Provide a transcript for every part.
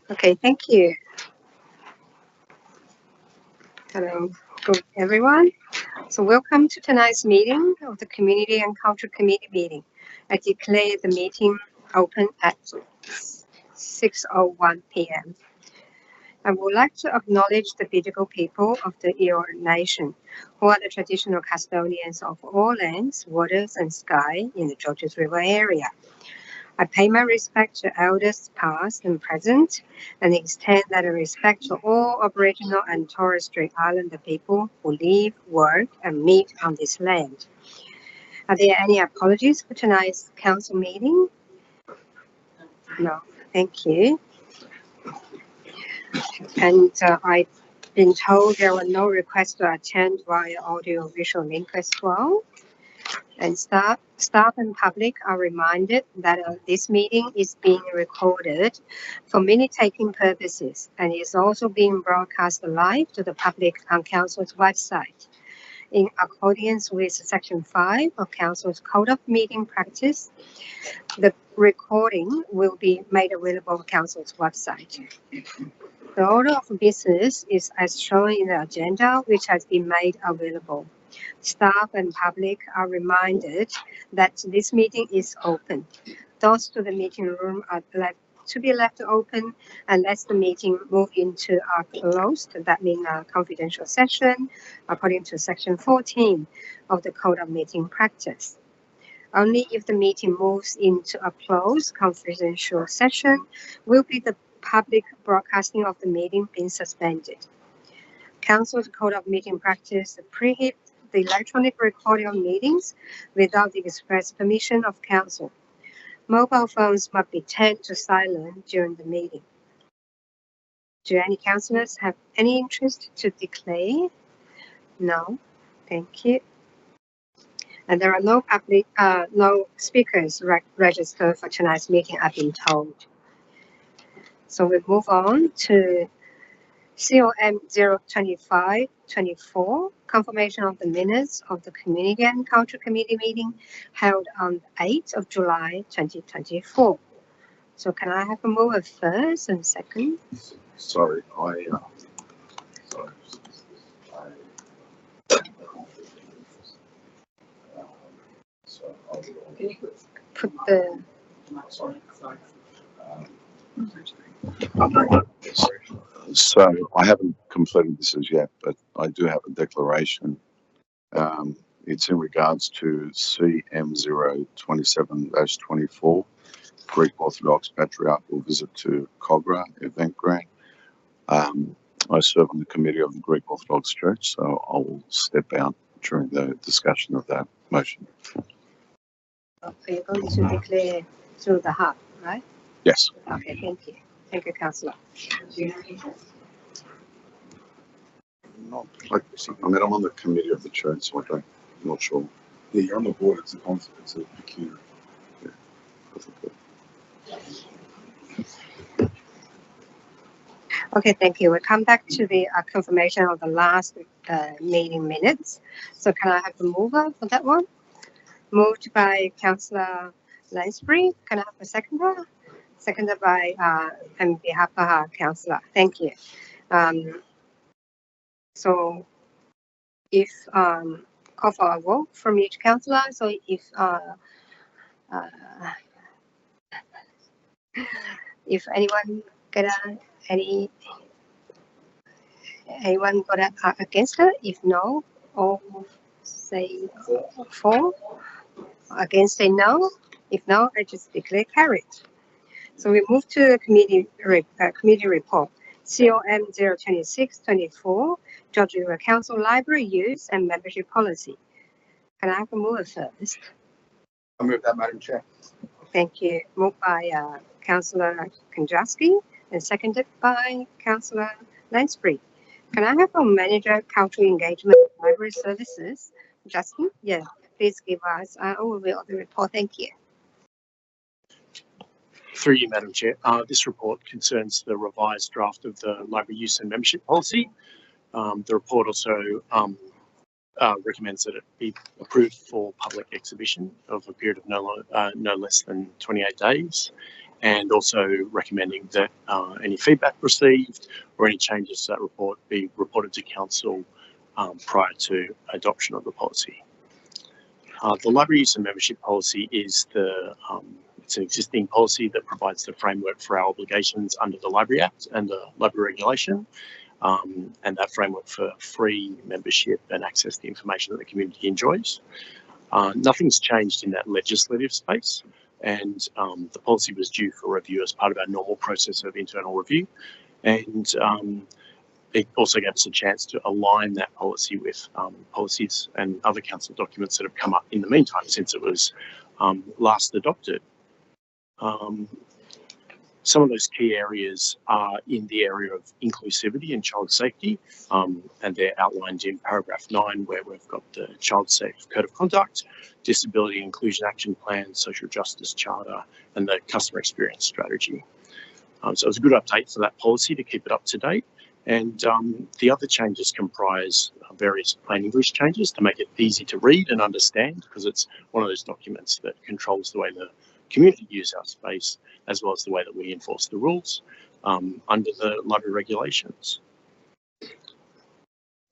Okay, thank you. Hello, good everyone. So welcome to tonight's meeting of the Community and Culture Committee meeting. I declare the meeting open at 6:01 p.m. I would like to acknowledge the Bidjigal people of the Eora Nation, who are the traditional custodians of all lands, waters, and sky in the Georges River area. I pay my respect to elders past and present, and extend that respect to all Aboriginal and Torres Strait Islander people who live, work, and meet on this land. Are there any apologies for tonight's council meeting? No, thank you. And I've been told there were no requests to attend via audio visual link as well. And staff and public are reminded that this meeting is being recorded for minute-taking purposes and is also being broadcast live to the public on Council's website. In accordance with Section 5 of Council's Code of Meeting Practice, the recording will be made available on Council's website. The order of business is as shown in the agenda, which has been made available. Staff and public are reminded that this meeting is open. Doors to the meeting room are to be left open unless the meeting move into a closed, that means a confidential session, according to Section 14 of the Code of Meeting Practice. Only if the meeting moves into a closed confidential session will be the public broadcasting of the meeting being suspended. Council's Code of Meeting Practice prohibits the electronic recording of meetings without the express permission of Council. Mobile phones must be turned to silent during the meeting. Do any councillors have any interest to declare? No, thank you. And there are no speakers registered for tonight's meeting, I've been told. So we move on to COM 02524, confirmation of the minutes of the Community and Culture Committee meeting held on 8th of July 2024. So can I have a mover first and second? Sorry, Can you put the... So I haven't completed this as yet, but I do have a declaration. It's in regards to CM027-24, Greek Orthodox Patriarchal Visit to Kogarah Event Grant. I serve on the committee of the Greek Orthodox Church, so I will step out during the discussion of that motion. You're going to declare through the hub, right? Yes. Okay, thank you. Thank you, Councillor. Not like, I mean, I'm on the committee of the church, so I'm not sure. Yeah, you're on the board. It's a conflict. It's a peculiar. Yeah. Okay, thank you. We'll come back to the confirmation of the last meeting minutes. So can I have the mover for that one? Moved by Councillor Lansbury. Can I have a seconder? Seconded by, on behalf of our Councillor. Thank you. So if call for a vote from each councillor. So if anyone anyone got against it? If no, all say for. Against say no. If no, I just declare carried. So we move to the committee report. COM 02624, Georges River Council Library Use and Membership Policy. Can I have a mover first? I move that, Madam Chair. Thank you. Moved by Councillor Kondrasky and seconded by Councillor Lansbury. Can I have a manager, cultural engagement, library services? Justin? Yeah, please give us an overview of the report. Thank you. Through you, Madam Chair. This report concerns the revised draft of the library use and membership policy. The report also recommends that it be approved for public exhibition of a period of no less than 28 days, and also recommending that any feedback received or any changes to that report be reported to Council prior to adoption of the policy. The library use and membership policy is it's an existing policy that provides the framework for our obligations under the Library Act and the Library Regulation, and that framework for free membership and access to information that the community enjoys. Nothing's changed in that legislative space, and the policy was due for review as part of our normal process of internal review, and it also gave us a chance to align that policy with policies and other council documents that have come up in the meantime since it was last adopted. Some of those key areas are in the area of inclusivity and child safety, and they're outlined in paragraph 9, where we've got the Child Safe Code of Conduct, Disability Inclusion Action Plan, Social Justice Charter, and the Customer Experience Strategy. So it's a good update for that policy to keep it up to date. And the other changes comprise various plain English changes to make it easy to read and understand, because it's one of those documents that controls the way the community use our space, as well as the way that we enforce the rules under the library regulations.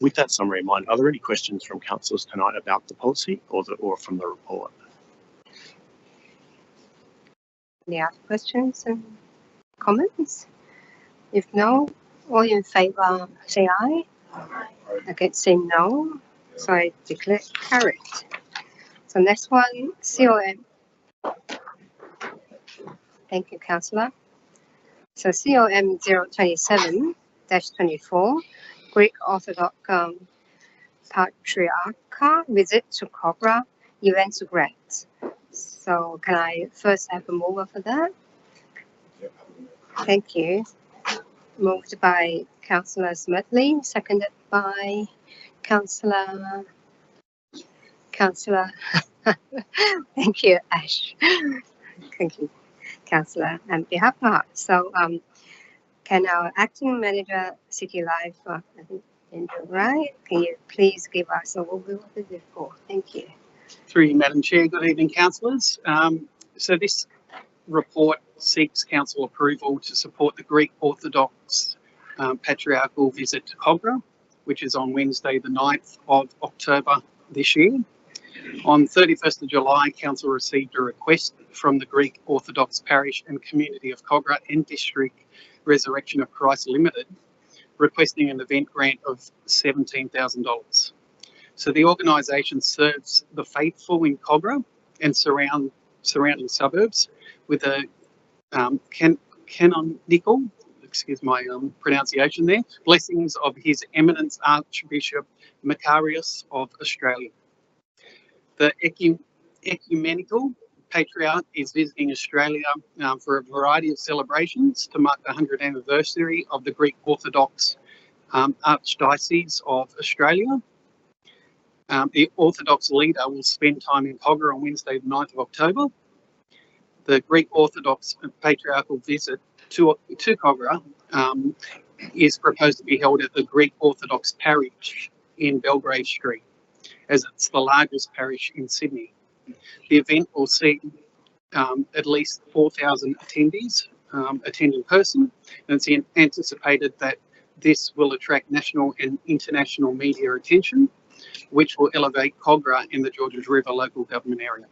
With that summary in mind, are there any questions from councillors tonight about the policy or from the report? Any other questions and comments? If no, all in favour say aye. Against say no. So I declare carried. So next one, COM. Thank you, Councillor. So COM 027-24, Greek Orthodox Patriarcha visit to Kogarah, events grant. So can I first have a mover for that? Thank you. Moved by Councillor Smedley, seconded by Councillor. Thank you, Ash. Thank you, Councillor, on behalf of her. So can our acting manager, City Life, I think Andrew, right? Can you please give us an overview of the report? Thank you. Through you, Madam Chair. Good evening, councillors. So this report seeks council approval to support the Greek Orthodox Patriarchal visit to Kogarah, which is on Wednesday the 9th of October this year. On 31st of July, council received a request from the Greek Orthodox Parish and Community of Kogarah and District Resurrection of Christ Limited, requesting an event grant of $17,000. So the organisation serves the faithful in Kogarah and surrounding suburbs with a canonical, excuse my pronunciation there, blessings of His Eminence Archbishop Macarius of Australia. The Ecumenical Patriarch is visiting Australia for a variety of celebrations to mark the 100th anniversary of the Greek Orthodox Archdiocese of Australia. The Orthodox leader will spend time in Kogarah on Wednesday, the 9th of October. The Greek Orthodox Patriarchal visit to Kogarah is proposed to be held at the Greek Orthodox Parish in Belgrave Street, as it's the largest parish in Sydney. The event will see at least 4,000 attendees attend in person, and it's anticipated that this will attract national and international media attention, which will elevate Kogarah in the Georges River local government area.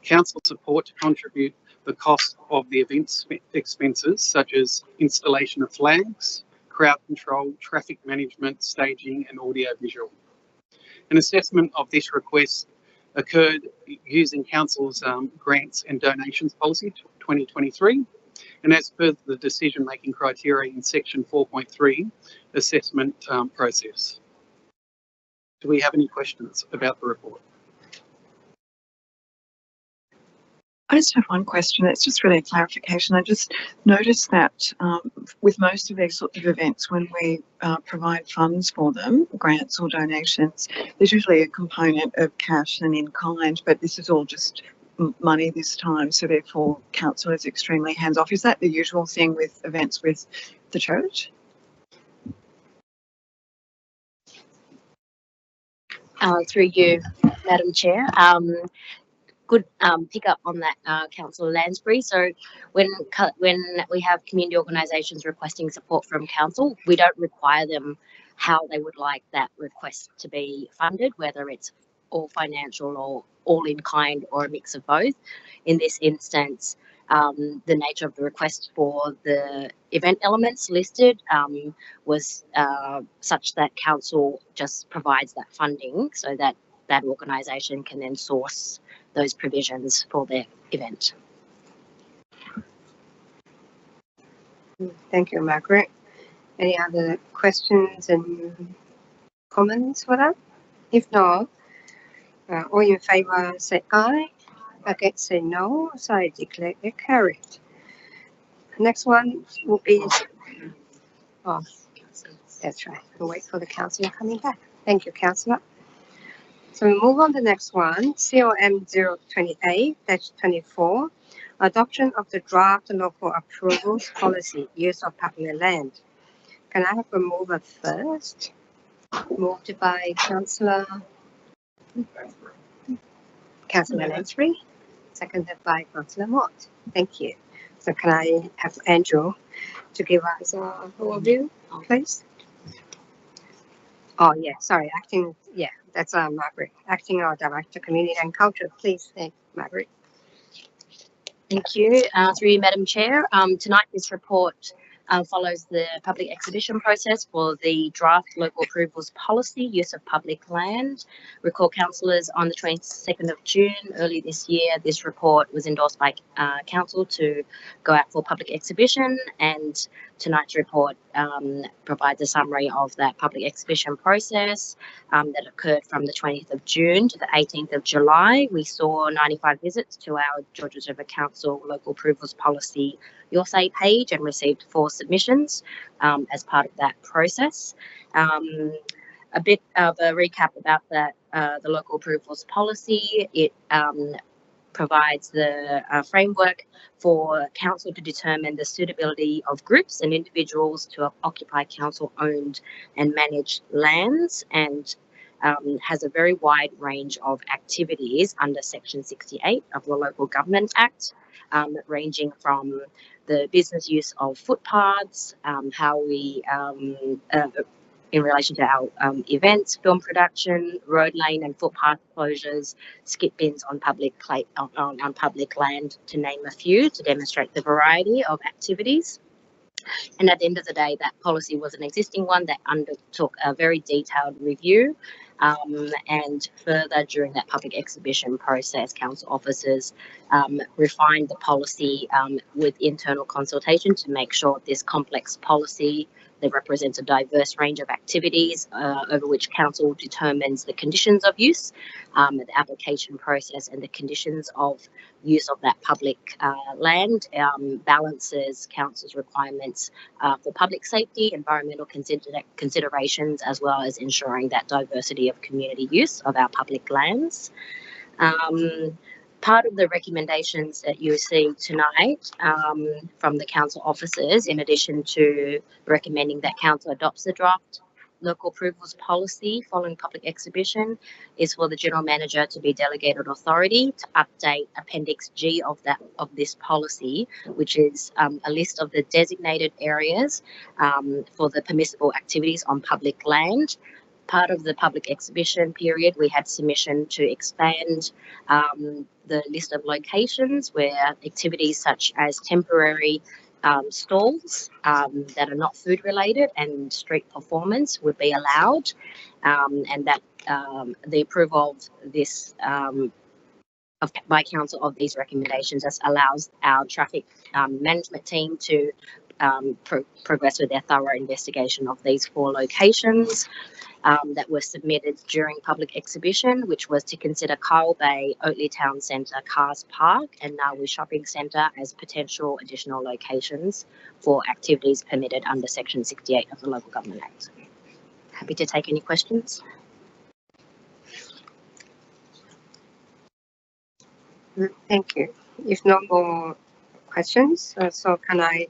Council support to contribute the cost of the event expenses, such as installation of flags, crowd control, traffic management, staging, and audio visual. An assessment of this request occurred using Council's grants and donations policy 2023, and as per the decision-making criteria in section 4.3 assessment process. Do we have any questions about the report? I just have one question. It's just really a clarification. I just noticed that with most of these sorts of events, when we provide funds for them, grants or donations, there's usually a component of cash and in kind, but this is all just money this time, so therefore council is extremely hands-off. Is that the usual thing with events with the church? Through you, Madam Chair. Good pick up on that, Councillor Lansbury. So when we have community organisations requesting support from council, we don't require them how they would like that request to be funded, whether it's all financial or all in kind or a mix of both. In this instance, the nature of the request for the event elements listed was such that council just provides that funding so that that organisation can then source those provisions for their event. Thank you, Margaret. Any other questions and comments for that? If not, all in favour say aye, against say no, so I declare it carried. Next one will be, oh, that's right, we'll wait for the councillor coming back. Thank you, councillor. So we move on to the next one, COM 028-24, adoption of the draft local approvals policy, use of public land. Can I have a mover first? Moved by Councillor Lansbury, seconded by Councillor Mott. Thank you. So can I have Andrew to give us an overview, please? Oh, yeah, sorry, acting, yeah, that's Margaret, acting Director, Community and Culture. Please, Margaret. Thank you. Through you, Madam Chair. Tonight, this report follows the public exhibition process for the draft local approvals policy, use of public land. Recall, councillors, on the 22nd of June, early this year, this report was endorsed by council to go out for public exhibition, and tonight's report provides a summary of that public exhibition process that occurred from the 20th of June to the 18th of July. We saw 95 visits to our Georges River Council local approvals policy Your Say page and received 4 submissions as part of that process. A bit of a recap about that, the local approvals policy. It provides the framework for council to determine the suitability of groups and individuals to occupy council-owned and managed lands, and has a very wide range of activities under Section 68 of the Local Government Act, ranging from the business use of footpaths, how we in relation to our events, film production, road lane and footpath closures, skip bins on public land, to name a few, to demonstrate the variety of activities. And at the end of the day, that policy was an existing one that undertook a very detailed review. And further, during that public exhibition process, council officers refined the policy with internal consultation to make sure this complex policy that represents a diverse range of activities over which council determines the conditions of use, the application process and the conditions of use of that public land, balances council's requirements for public safety, environmental considerations, as well as ensuring that diversity of community use of our public lands. Part of the recommendations that you see tonight from the council officers, in addition to recommending that council adopts the draft local approvals policy following public exhibition, is for the general manager to be delegated authority to update Appendix G of this policy, which is a list of the designated areas for the permissible activities on public land. Part of the public exhibition period, we had submission to expand the list of locations where activities such as temporary stalls that are not food related and street performance would be allowed, and that the approval of this by council of these recommendations just allows our traffic management team to progress with their thorough investigation of these 4 locations that were submitted during public exhibition, which was to consider Kyle Bay, Oatley Town Centre, Cars Park and Narwee Shopping Centre as potential additional locations for activities permitted under Section 68 of the Local Government Act. Happy to take any questions. Thank you. If no more questions, so can I,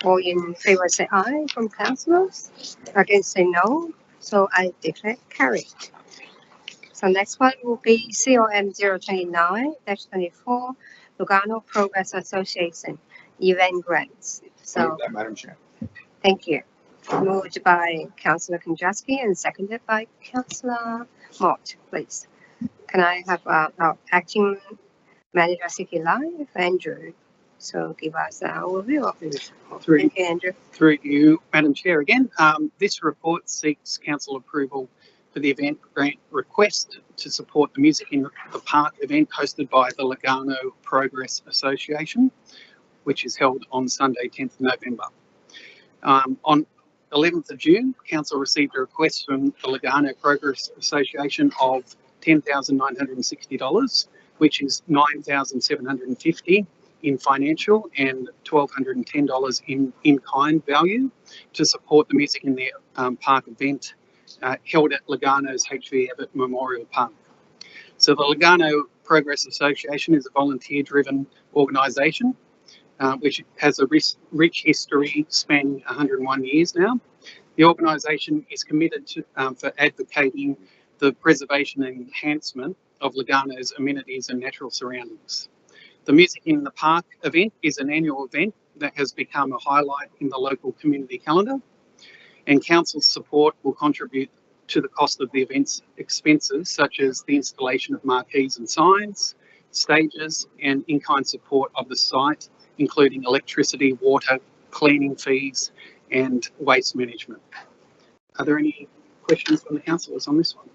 all in favour say aye from councillors, against say no, So I declare carried. So next one will be COM 029-24, Lugano Progress Association event grants. Move So that, Madam Chair. thank you. Moved by Councillor Kondrasky and seconded by Councillor Mott, please. Can I have our acting manager City Life, Andrew? So give us an overview of this. Through- Thank you, Andrew. Through you, Madam Chair, again, this report seeks council approval for the event grant request to support the Music in the Park event hosted by the Lugano Progress Association, which is held on Sunday, 10th of November. On 11th of June, council received a request from the Lugano Progress Association of $10,960, which is $9,750 in financial and $1,210 in kind value to support the Music in the Park event held at Lugano's HV Abbott Memorial Park. So the Lugano Progress Association is a volunteer-driven organisation which has a rich history spanning 101 years now. The organisation is committed to for advocating the preservation and enhancement of Lugano's amenities and natural surroundings. The Music in the Park event is an annual event that has become a highlight in the local community calendar, and council's support will contribute to the cost of the event's expenses, such as the installation of marquees and signs, stages, and in-kind support of the site, including electricity, water, cleaning fees, and waste management. Are there any questions from the councillors on this one?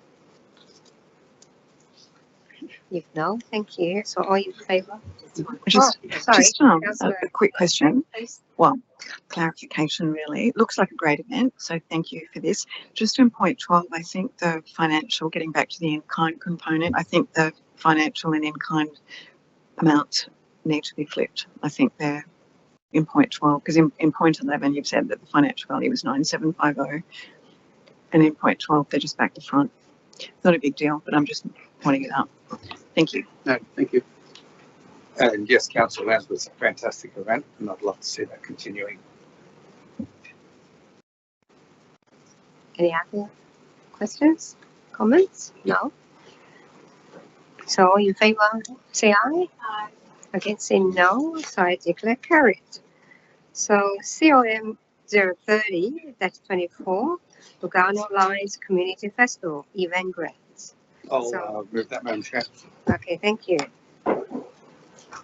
If no, thank you. So all in favour? Just, Sorry, a Councillor. quick question. Please. Well, clarification really. It looks like a great event, so thank you for this. Just in point 12, I think the financial, getting back to the in-kind component, I think the financial and in-kind amounts need to be flipped. I think they're in point 12, because in point 11 you've said that the financial value was 9,750, and in point 12 they're just back to front. Not a big deal, but I'm just pointing it out. Thank you. No, thank you. And yes, Council Land was a fantastic event, and I'd love to see that continuing. Any other questions, comments? No? So all in favour, say aye. Aye. Against, say no. So I declare carried. So COM 030-24, Lugano Lines Community Festival event grants. I'll move that, Madam Chair. Okay, thank you.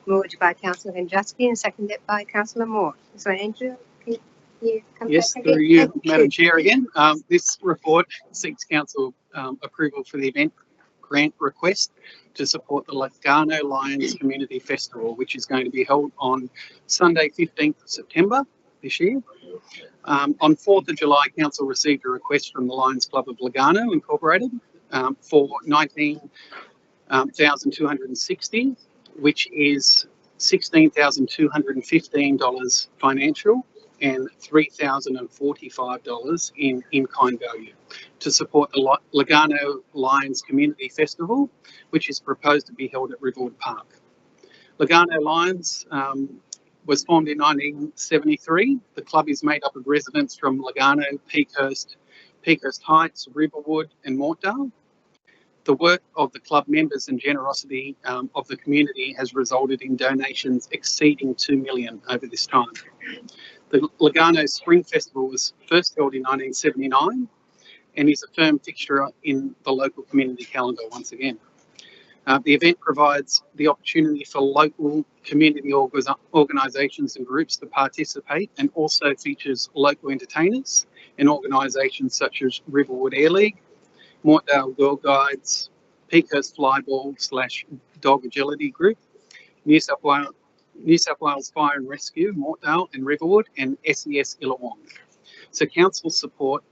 Moved by Councillor Kondrasky and seconded by Councillor Moore. So Andrew, can you come Yes, back through again? you, Thank Madam Chair, again. This report seeks council approval for the event grant request to support the Lugano Lions Community Festival, which is going to be held on Sunday, 15th of September this year. On 4th of July, council received a request from the Lions Club of Lugano Incorporated for $19,260, which is $16,215 financial and $3,045 in in-kind value to support the Lugano Lions Community Festival, which is proposed to be held at Riverwood Park. Lugano Lions was formed in 1973. The club is made up of residents from Lugano, Peakhurst Heights, Riverwood and Mortdale. The work of the club members and generosity of the community has resulted in donations exceeding $2 million over this time. The Lugano Spring Festival was first held in 1979 and is a firm fixture in the local community calendar once again. The event provides the opportunity for local community organisations and groups to participate, and also features local entertainers and organisations such as Riverwood Air League, Mortdale Girl Guides, Peakhurst Flyball / Dog Agility Group, New South Wales Fire and Rescue, Mortdale and Riverwood, and SES Illawong. So council support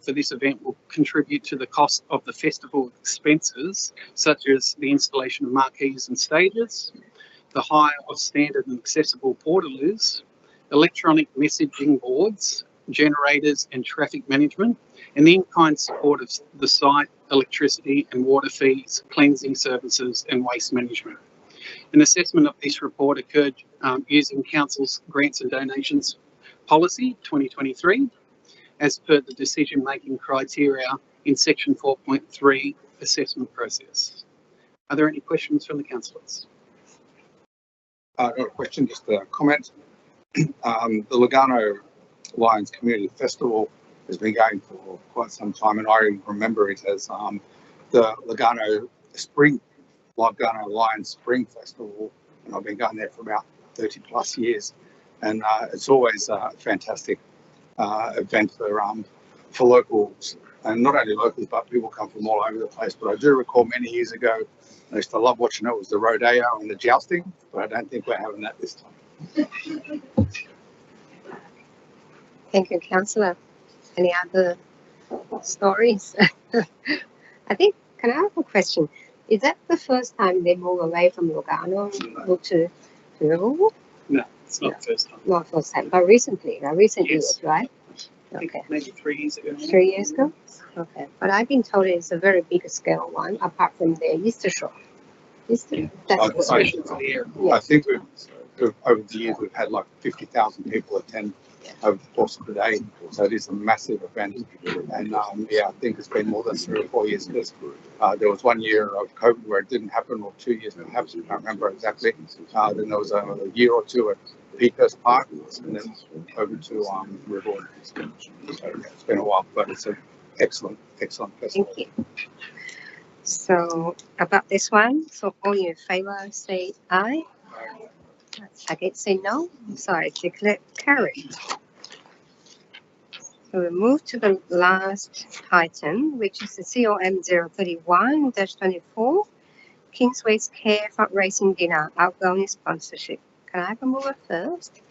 for this event will contribute to the cost of the festival expenses, such as the installation of marquees and stages, the hire of standard and accessible portaloos, electronic messaging boards, generators and traffic management, and the in-kind support of the site, electricity and water fees, cleansing services and waste management. An assessment of this report occurred using Council's Grants and Donations Policy 2023, as per the decision-making criteria in section 4.3 assessment process. Are there any questions from the councillors? Not a question, just a comment. The Lugano Lions Community Festival has been going for quite some time, and I remember it as the Lugano Lions Spring Festival, and I've been going there for about 30 plus years, and it's always a fantastic event for locals, and not only locals, but people come from all over the place. But I do recall many years ago, I used to love watching it. It was the rodeo and the jousting, but I don't think we're having that this time. Thank you, Councillor. Any other stories? I think, can I have a question? Is that the first time they move away from Lugano and move to Riverwood? No, it's not the first time. Not first time, but recently, recent Yes. years, right? I think Okay, maybe 3 years ago. 3 years ago? Okay, but I've been told it's a very big scale one, apart from the Easter show. Easter, that's Oh, what- sorry. Especially for the air. Yeah. I think over the years we've had like 50,000 people attend over the course of the day, so it is a massive event. And yeah, I think it's been more than 3 or 4 years, because there was 1 year of COVID where it didn't happen, or 2 years perhaps, I can't remember exactly. Then there was a year or two at Peakhurst Park, and then over to Riverwood. So yeah, it's been a while, but it's an excellent festival. Thank you. So about this one, so all in favor say aye. Against say no. So I declare carried. So we move to the last item, which is the COM 031-24, Kingsway's Care fundraising dinner outgoing sponsorship. Can I have a mover first?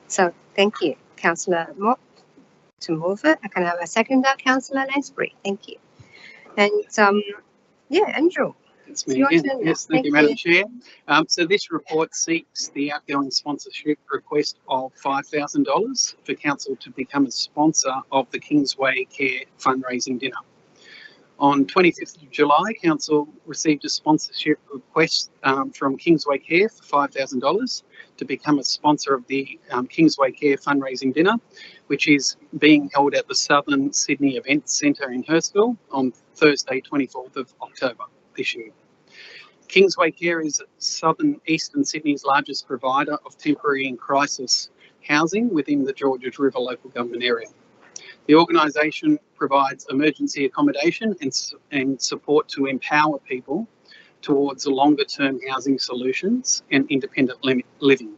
So thank you, Councillor Mott, to move it. I can have a seconder, Councillor Lansbury. Thank you. And yeah, Andrew. It's It's me your again. turn now. Yes, thank you, Thank Madam Chair. So this report seeks the outgoing sponsorship request of $5,000 for council to become a sponsor of the Kingsway Care fundraising dinner. On 25th of July, council received a sponsorship request from Kingsway Care for $5,000 to become a sponsor of the Kingsway Care fundraising dinner, which is being held at the Southern Sydney Events Centre in Hurstville on Thursday, 24th of October this year. Kingsway Care is Southern Eastern Sydney's largest provider of temporary and crisis housing within the Georges River local government area. The organisation provides emergency accommodation and support to empower people towards longer-term housing solutions and independent living.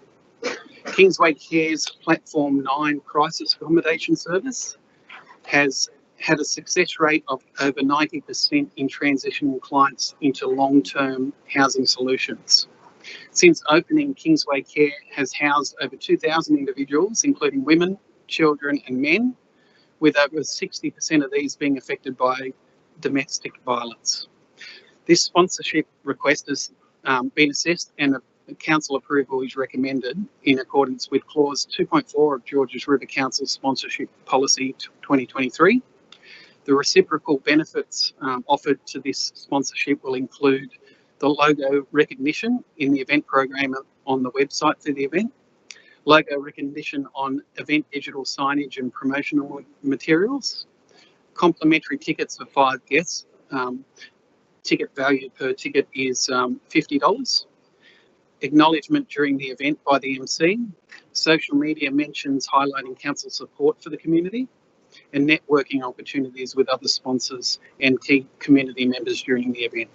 Kingsway Care's Platform 9 crisis accommodation service has had a success rate of over 90% in transitioning clients into long-term housing solutions. Since opening, Kingsway Care has housed over 2,000 individuals, including women, children and men, with over 60% of these being affected by domestic violence. This sponsorship request has been assessed, and council approval is recommended in accordance with clause 2.4 of Georges River Council Sponsorship Policy 2023. The reciprocal benefits offered to this sponsorship will include the logo recognition in the event program on the website for the event, logo recognition on event digital signage and promotional materials, complimentary tickets for 5 guests. Ticket value per ticket is $50. Acknowledgement during the event by the MC, social media mentions highlighting council support for the community, and networking opportunities with other sponsors and key community members during the event.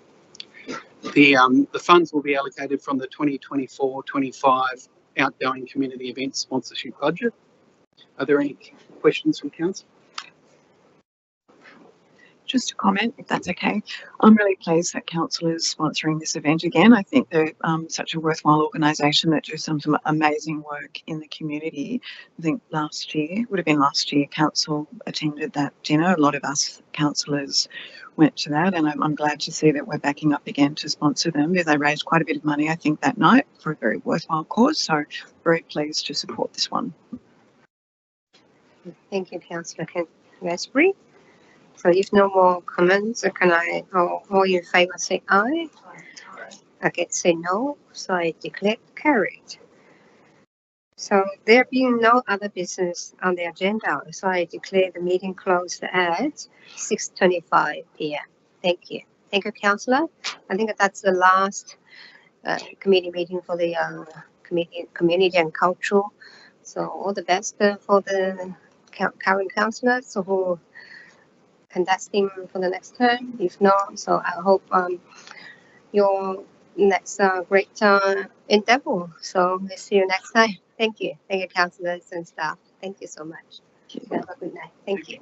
The funds will be allocated from the 2024-25 outgoing community event sponsorship budget. Are there any questions from council? Just a comment, if that's okay. I'm really pleased that council is sponsoring this event again. I think they're such a worthwhile organisation that do some amazing work in the community. I think last year, council attended that dinner. A lot of us councillors went to that, and I'm glad to see that we're backing up again to sponsor them, because they raised quite a bit of money, I think, that night for a very worthwhile cause. So very pleased to support this one. Thank you, Councillor Lansbury. So if no more comments, can I, all in favour say aye? Against say no, so I declare carried. So there being no other business on the agenda, so I declare the meeting closed at 6:25 p.m. Thank you. Thank you, Councillor. I think that's the last committee meeting for the community and cultural. So all the best for the current councillors who contesting for the next term. If not, so I hope your next great endeavor. So we'll see you next time. Thank you. Thank you, councillors and staff. Thank you so much. Have a good night. Thank you.